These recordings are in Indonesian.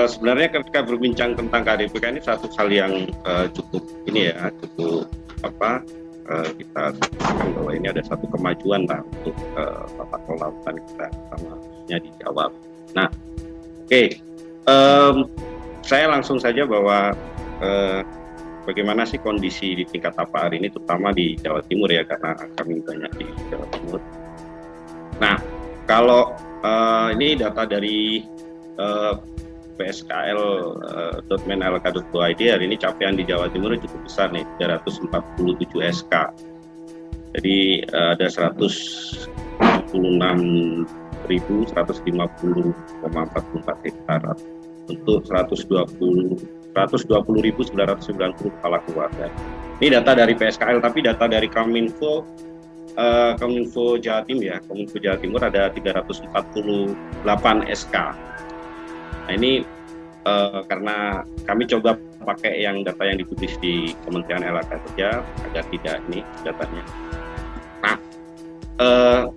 sebenarnya ketika berbincang tentang KDPK ini satu hal yang cukup kita sampaikan bahwa ini ada satu kemajuan lah untuk tata kelola hutan kita, terutama di Jawa. Nah, oke. Saya langsung saja bahwa bagaimana sih kondisi di tingkat TAPA hari ini, terutama di Jawa Timur ya, karena kami banyak di Jawa Timur. Nah, kalau ini data dari pskl.menlk.go.id, hari ini capaian di Jawa Timur cukup besar nih, 347 SK. Jadi ada 156.150,44 hektar untuk 120.990 kepala keluarga. Ini data dari PSKL, tapi data dari Kominfo Jawa Timur ya. Kominfo Jawa Timur ada 348 SK. Nah, ini karena kami coba pakai data yang dipublis di Kementerian LHK saja agar tidak ini datanya. Nah,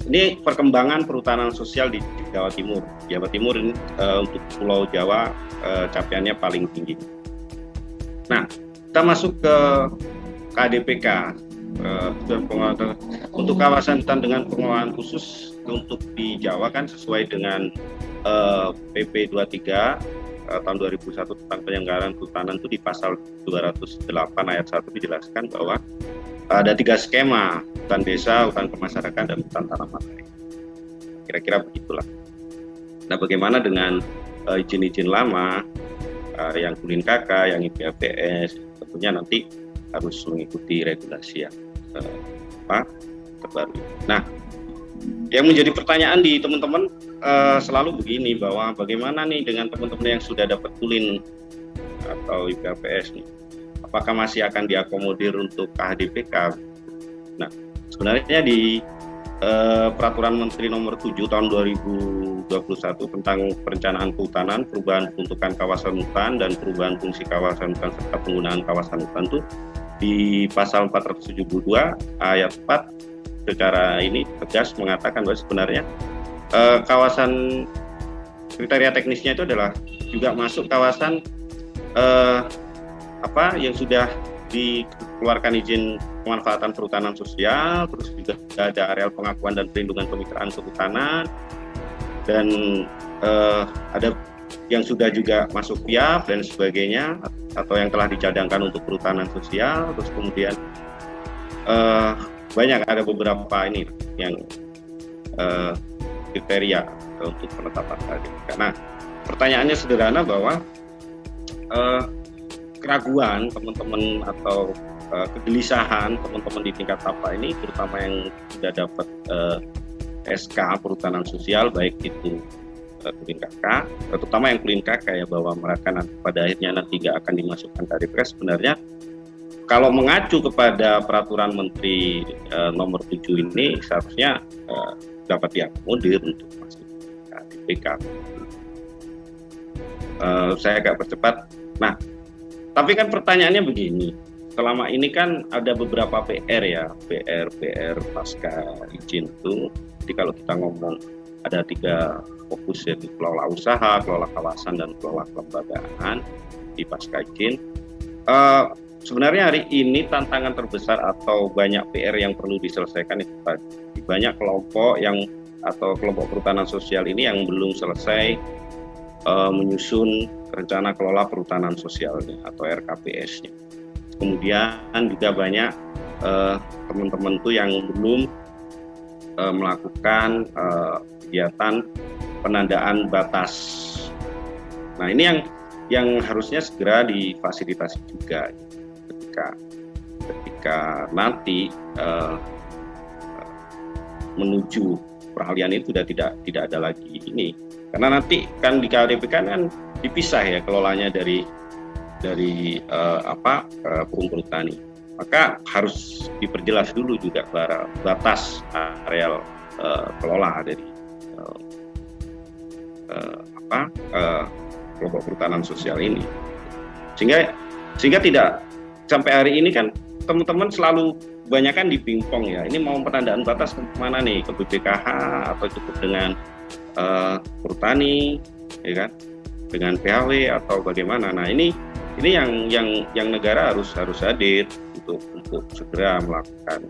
ini perkembangan perhutanan sosial di Jawa Timur. Jawa Timur ini untuk Pulau Jawa capaiannya paling tinggi. Nah, kita masuk ke KDPK. Untuk kawasan hutan dengan pengelolaan khusus untuk di Jawa kan sesuai dengan PP 23 tahun 2001 tentang penyelenggaraan kehutanan itu di pasal 208 ayat 1 dijelaskan bahwa ada 3 skema: hutan desa, hutan kemasyarakatan, dan hutan tanaman lain. Kira-kira begitulah. Nah, bagaimana dengan izin-izin lama yang Kulin KK, yang IPLPS, tentunya nanti harus mengikuti regulasi yang terbaru. Nah, yang menjadi pertanyaan di teman-teman selalu begini, bahwa bagaimana nih dengan teman-teman yang sudah dapat Kulin atau IPLPS nih, apakah masih akan diakomodir untuk KHDPK? Nah, sebenarnya di Peraturan Menteri Nomor 7 Tahun 2021 tentang Perencanaan Kehutanan, Perubahan Peruntukan Kawasan Hutan, dan Perubahan Fungsi Kawasan Hutan serta Penggunaan Kawasan Hutan itu di pasal 472 ayat 4 secara ini tegas mengatakan bahwa sebenarnya kawasan kriteria teknisnya itu adalah juga masuk kawasan yang sudah dikeluarkan izin pemanfaatan perhutanan sosial, terus juga ada areal pengakuan dan perlindungan kemitraan kehutanan, dan ada yang sudah juga masuk PIAP dan sebagainya, atau yang telah dicadangkan untuk perhutanan sosial. Terus kemudian banyak, ada beberapa ini yang kriteria untuk penetapan tadi. Karena pertanyaannya sederhana, bahwa keraguan teman-teman atau kegelisahan teman-teman di tingkat TAPA ini, terutama yang sudah dapat SK perhutanan sosial, baik itu Kulin KK, terutama yang Kulin KK ya, bahwa mereka pada akhirnya nanti nggak akan dimasukkan KDPK. Sebenarnya kalau mengacu kepada Peraturan Menteri Nomor 7 ini, seharusnya dapat diakomodir untuk masuk KDPK. Saya agak percepat. Nah, tapi kan pertanyaannya begini, selama ini kan ada beberapa PR ya, PR pasca izin itu. Jadi kalau kita ngomong ada 3 fokus, yaitu kelola usaha, kelola kawasan, dan kelola kelembagaan di pasca izin. Sebenarnya hari ini tantangan terbesar atau banyak PR yang perlu diselesaikan itu tadi. Banyak kelompok atau kelompok perhutanan sosial ini yang belum selesai menyusun rencana kelola perhutanan sosialnya atau RKPS-nya. Kemudian juga banyak teman-teman tuh yang belum melakukan kegiatan penandaan batas. Nah, ini yang harusnya segera difasilitasi juga ketika nanti menuju peralihan itu sudah tidak ada lagi ini, karena nanti kan di KDPK kan dipisah ya kelolanya dari perumput tani, maka harus diperjelas dulu juga batas areal kelola dari kelompok perhutanan sosial ini, sehingga tidak sampai hari ini kan teman-teman selalu kebanyakan di pingpong ya, ini mau penandaan batas kemana nih, ke BPKH atau cukup dengan perhutani, ya kan? dengan PHW atau bagaimana. Nah ini yang negara harus hadir untuk segera melakukan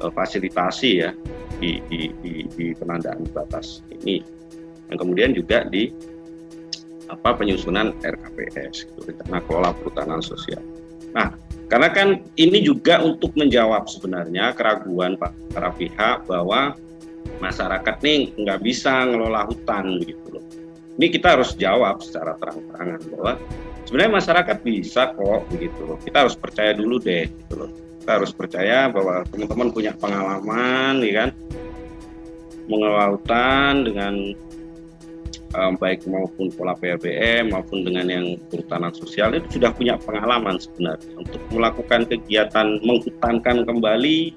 fasilitasi ya di penandaan batas ini, dan kemudian juga di penyusunan RKPS, rencana kelola perhutanan sosial. Nah, karena kan ini juga untuk menjawab sebenarnya keraguan para pihak bahwa masyarakat nih nggak bisa ngelola hutan gitu loh. Ini kita harus jawab secara terang-terangan bahwa sebenarnya masyarakat bisa kok begitu loh. Kita harus percaya dulu deh gitu loh. Kita harus percaya bahwa teman-teman punya pengalaman ya kan, mengelola hutan dengan baik maupun pola PRBM maupun dengan yang perhutanan sosial itu sudah punya pengalaman sebenarnya untuk melakukan kegiatan menghutankan kembali.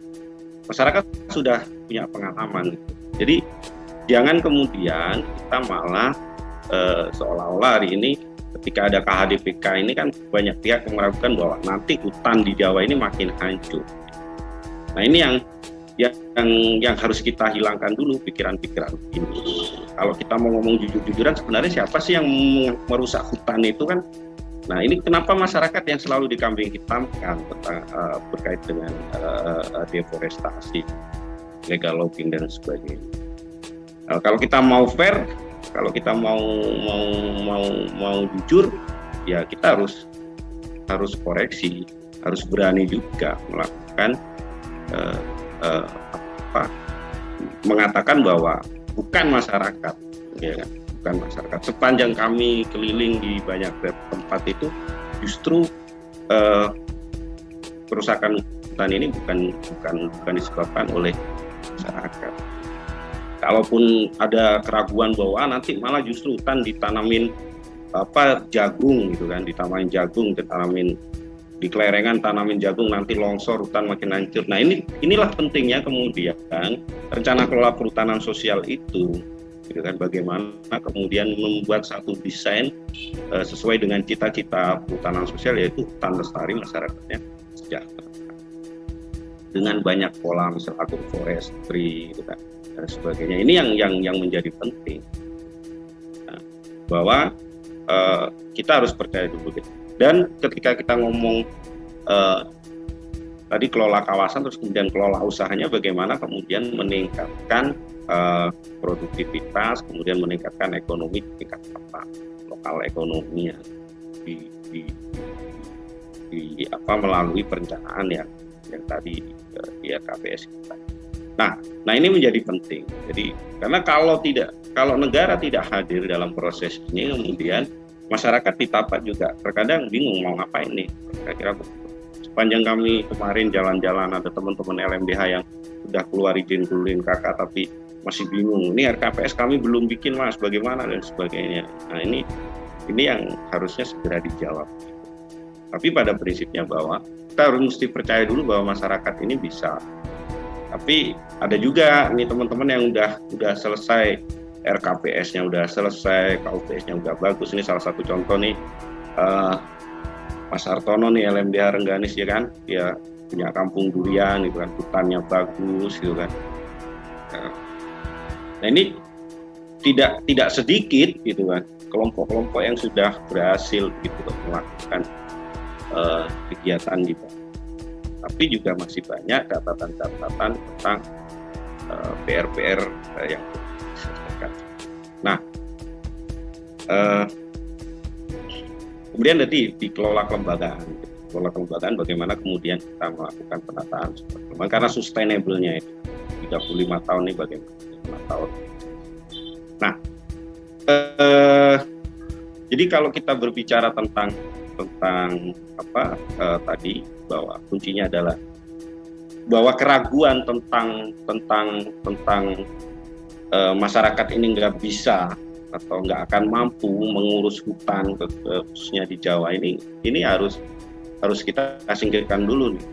Masyarakat sudah punya pengalaman. Jadi jangan kemudian kita malah seolah-olah hari ini ketika ada KHDPK ini kan banyak pihak yang meragukan bahwa nanti hutan di Jawa ini makin hancur. Nah ini yang harus kita hilangkan dulu pikiran-pikiran ini. Kalau kita mau ngomong jujur-jujuran, sebenarnya siapa sih yang merusak hutan itu kan? Nah ini kenapa masyarakat yang selalu dikambing hitamkan berkait dengan deforestasi, legal logging dan sebagainya. Nah, kalau kita mau fair, kalau kita mau jujur, ya kita harus koreksi, harus berani juga melakukan mengatakan bahwa bukan masyarakat, ya kan? Bukan masyarakat. Sepanjang kami keliling di banyak tempat itu, justru kerusakan hutan ini bukan disebabkan oleh masyarakat. Kalaupun ada keraguan bahwa nanti malah justru hutan ditanamin jagung gitu kan, ditanamin jagung, ditanamin di Klerengan tanamin jagung nanti longsor hutan makin hancur. Nah inilah pentingnya kemudian rencana kelola perhutanan sosial itu, gitu kan, bagaimana kemudian membuat satu desain sesuai dengan cita-cita perhutanan sosial, yaitu hutan lestari masyarakatnya sejahtera dengan banyak pola misal agroforestry gitu kan, dan sebagainya. Ini yang menjadi penting, nah, bahwa kita harus percaya dulu gitu. Dan ketika kita ngomong tadi kelola kawasan terus kemudian kelola usahanya, bagaimana kemudian meningkatkan produktivitas, kemudian meningkatkan ekonomi tingkat lokal ekonominya melalui perencanaan yang tadi di RKPS kita. Nah ini menjadi penting. Jadi karena kalau negara tidak hadir dalam proses ini, kemudian masyarakat ditapak juga terkadang bingung mau ngapain nih. Kira-kira sepanjang kami kemarin jalan-jalan, ada teman-teman LMDH yang sudah keluar izin keliling KK tapi masih bingung, ini RKPS kami belum bikin mas, bagaimana dan sebagainya. Nah ini yang harusnya segera dijawab. Tapi pada prinsipnya bahwa kita harus mesti percaya dulu bahwa masyarakat ini bisa. Tapi ada juga nih teman-teman yang udah selesai RKPS-nya, udah selesai, KUPS-nya udah bagus. Ini salah satu contoh nih, Mas Hartono nih LMDH Rengganis ya kan, dia punya kampung durian gitu kan, hutannya bagus gitu kan. Nah ini tidak sedikit gitu kan kelompok-kelompok yang sudah berhasil gitu melakukan kegiatan di bawah. Tapi juga masih banyak catatan-catatan tentang PR-PR yang diselesaikan. Nah, kemudian nanti dikelola kelembagaan. Kelola kelembagaan bagaimana kemudian kita melakukan penataan karena sustainable-nya itu 35 tahun ini bagaimana 5 tahun. Nah, jadi kalau kita berbicara tentang tadi bahwa kuncinya adalah bahwa keraguan tentang masyarakat ini nggak bisa atau nggak akan mampu mengurus hutan khususnya di Jawa ini harus kita singkirkan dulu nih,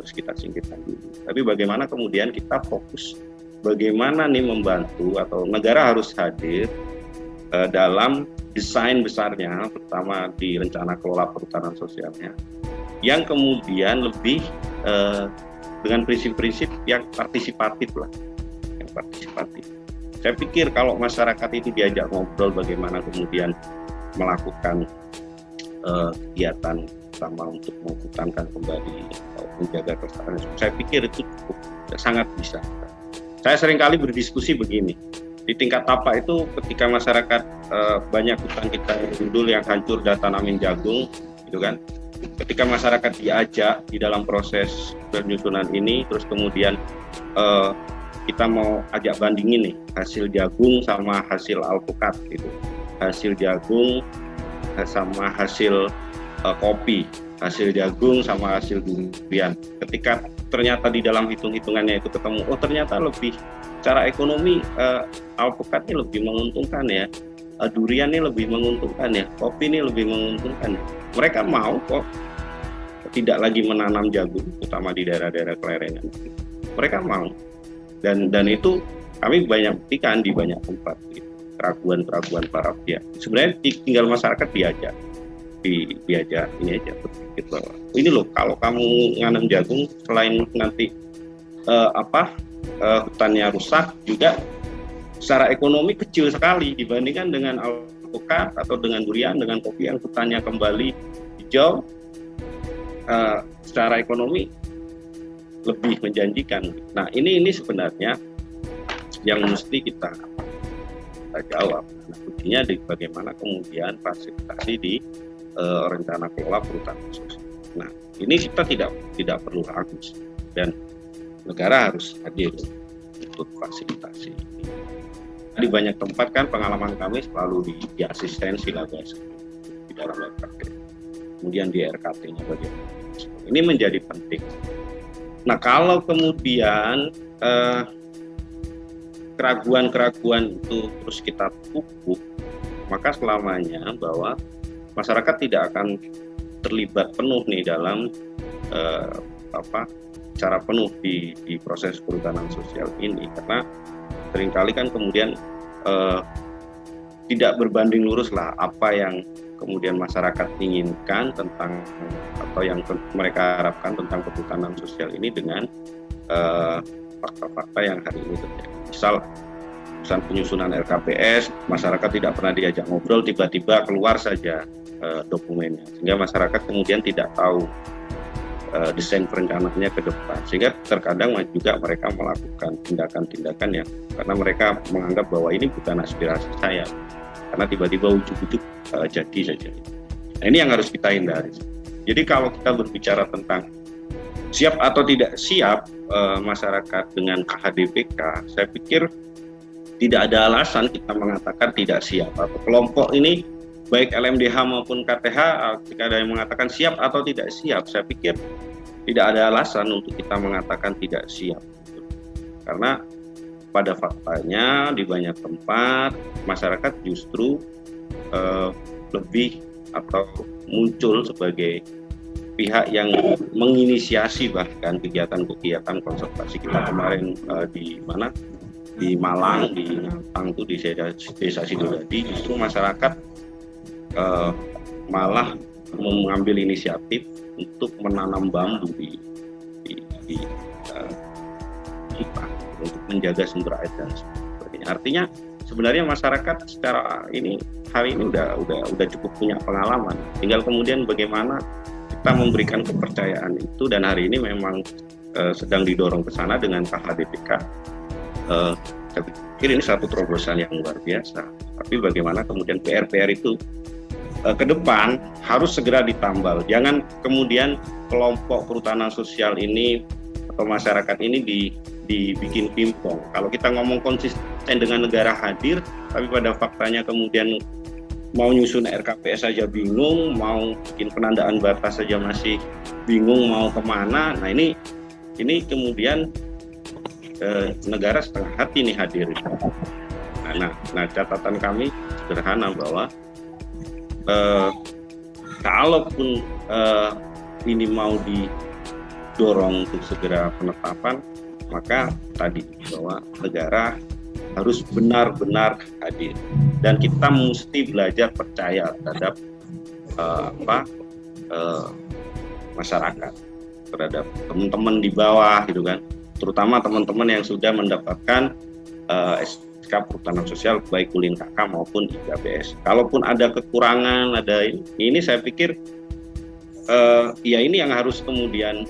harus kita singkirkan dulu. Tapi bagaimana kemudian kita fokus bagaimana nih membantu atau negara harus hadir dalam desain besarnya, pertama di rencana kelola perhutanan sosialnya, yang kemudian lebih dengan prinsip-prinsip yang partisipatif lah, yang partisipatif. Saya pikir kalau masyarakat itu diajak ngobrol bagaimana kemudian melakukan kegiatan sama untuk menghutankan kembali menjaga kelestarian, saya pikir itu cukup sangat bisa. Saya seringkali berdiskusi begini, di tingkat tapak itu ketika masyarakat banyak hutan kita yang gundul yang hancur dan tanamin jagung gitu kan, ketika masyarakat diajak di dalam proses penyusunan ini, terus kemudian kita mau ajak bandingin nih hasil jagung sama hasil alpukat gitu, hasil jagung sama hasil kopi, hasil jagung sama hasil durian. Ketika ternyata di dalam hitung-hitungannya itu ketemu, oh ternyata lebih secara ekonomi alpukatnya lebih menguntungkan ya, durian ini lebih menguntungkan ya, kopi ini lebih menguntungkan ya. Mereka mau kok tidak lagi menanam jagung, terutama di daerah-daerah kelerengan. Mereka mau. Dan itu kami banyak buktikan di banyak tempat gitu. Keraguan-keraguan para pihak. Sebenarnya tinggal masyarakat diajak ini aja berpikir bahwa ini loh, kalau kamu nanam jagung selain nanti hutannya rusak, juga secara ekonomi kecil sekali dibandingkan dengan alpukat atau dengan durian, dengan kopi yang hutannya kembali hijau, secara ekonomi lebih menjanjikan. Nah ini sebenarnya yang mesti kita jawab. Nah, kuncinya di bagaimana kemudian fasilitasi di rencana kelola perhutanan sosial. Nah ini kita tidak perlu ragu, dan negara harus hadir untuk fasilitasi ini. Di banyak tempat kan pengalaman kami selalu di asistensi lah guys, di dalam RKT, kemudian di RKT-nya bagaimana. Ini menjadi penting. Nah kalau kemudian keraguan-keraguan itu terus kita pupuk, maka selamanya bahwa masyarakat tidak akan terlibat penuh nih dalam secara penuh di proses perhutanan sosial ini, karena seringkali kan kemudian tidak berbanding lurus lah apa yang kemudian masyarakat inginkan tentang atau yang mereka harapkan tentang perhutanan sosial ini dengan fakta-fakta yang hari ini terjadi. Misal penyusunan RKPS, masyarakat tidak pernah diajak ngobrol, tiba-tiba keluar saja dokumennya, sehingga masyarakat kemudian tidak tahu desain perencanaannya ke depan, sehingga terkadang juga mereka melakukan tindakan-tindakan yang karena mereka menganggap bahwa ini bukan aspirasi saya, karena tiba-tiba ujuk-ujuk jadi saja. Nah ini yang harus kita hindari. Jadi kalau kita berbicara tentang siap atau tidak siap masyarakat dengan KHDPK, saya pikir tidak ada alasan kita mengatakan tidak siap, atau kelompok ini baik LMDH maupun KTH ketika ada yang mengatakan siap atau tidak siap, saya pikir tidak ada alasan untuk kita mengatakan tidak siap, karena pada faktanya di banyak tempat masyarakat justru lebih atau muncul sebagai pihak yang menginisiasi bahkan kegiatan-kegiatan konservasi kita kemarin di Malang, di Ngantang itu di desa Sidodadi, justru masyarakat malah mengambil inisiatif untuk menanam bambu di kita untuk menjaga sumber air dan sebagainya. Artinya sebenarnya masyarakat secara hari ini udah cukup punya pengalaman. Tinggal kemudian bagaimana kita memberikan kepercayaan itu, dan hari ini memang sedang didorong ke sana dengan KHDPK. Saya pikir ini satu terobosan yang luar biasa. Tapi bagaimana kemudian PR itu ke depan harus segera ditambal. Jangan kemudian kelompok perhutanan sosial ini atau masyarakat ini dibikin pingpong. Kalau kita ngomong konsisten dengan negara hadir, tapi pada faktanya kemudian mau nyusun RKPS saja bingung, mau bikin penandaan batas saja masih bingung mau kemana. Nah ini kemudian negara setengah hati nih hadir. Nah catatan kami sederhana bahwa kalaupun ini mau didorong untuk segera penetapan, maka tadi bahwa negara harus benar-benar hadir, dan kita mesti belajar percaya terhadap masyarakat, terhadap teman-teman di bawah gitu kan, terutama teman-teman yang sudah mendapatkan perhutanan sosial baik Ulin KK maupun IKPS. Kalaupun ada kekurangan, ada ini saya pikir ya ini yang harus kemudian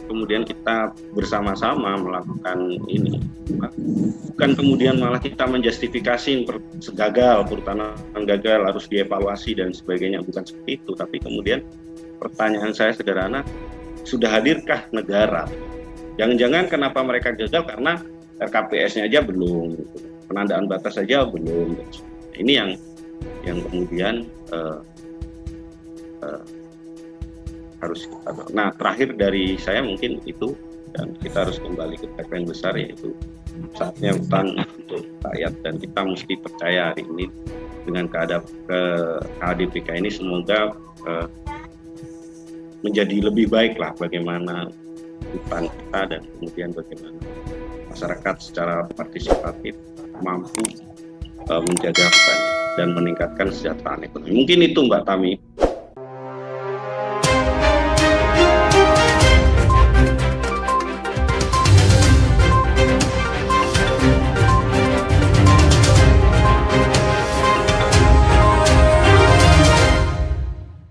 kemudian kita bersama-sama melakukan ini, bukan kemudian malah kita menjustifikasi gagal, perhutanan gagal harus dievaluasi dan sebagainya, bukan seperti itu. Tapi kemudian pertanyaan saya sederhana, sudah hadirkah negara? Jangan-jangan kenapa mereka gagal karena RKPS-nya aja belum, penandaan batas saja belum. Ini yang kemudian harus kita. Nah, terakhir dari saya mungkin itu, dan kita harus kembali ke tagline besar, yaitu saatnya hutan untuk rakyat, dan kita mesti percaya hari ini dengan KHDPK ini semoga menjadi lebih baik lah bagaimana hutan kita, dan kemudian bagaimana masyarakat secara partisipatif mampu menjaga hutan dan meningkatkan kesejahteraan ekonomi. Mungkin itu Mbak Tami.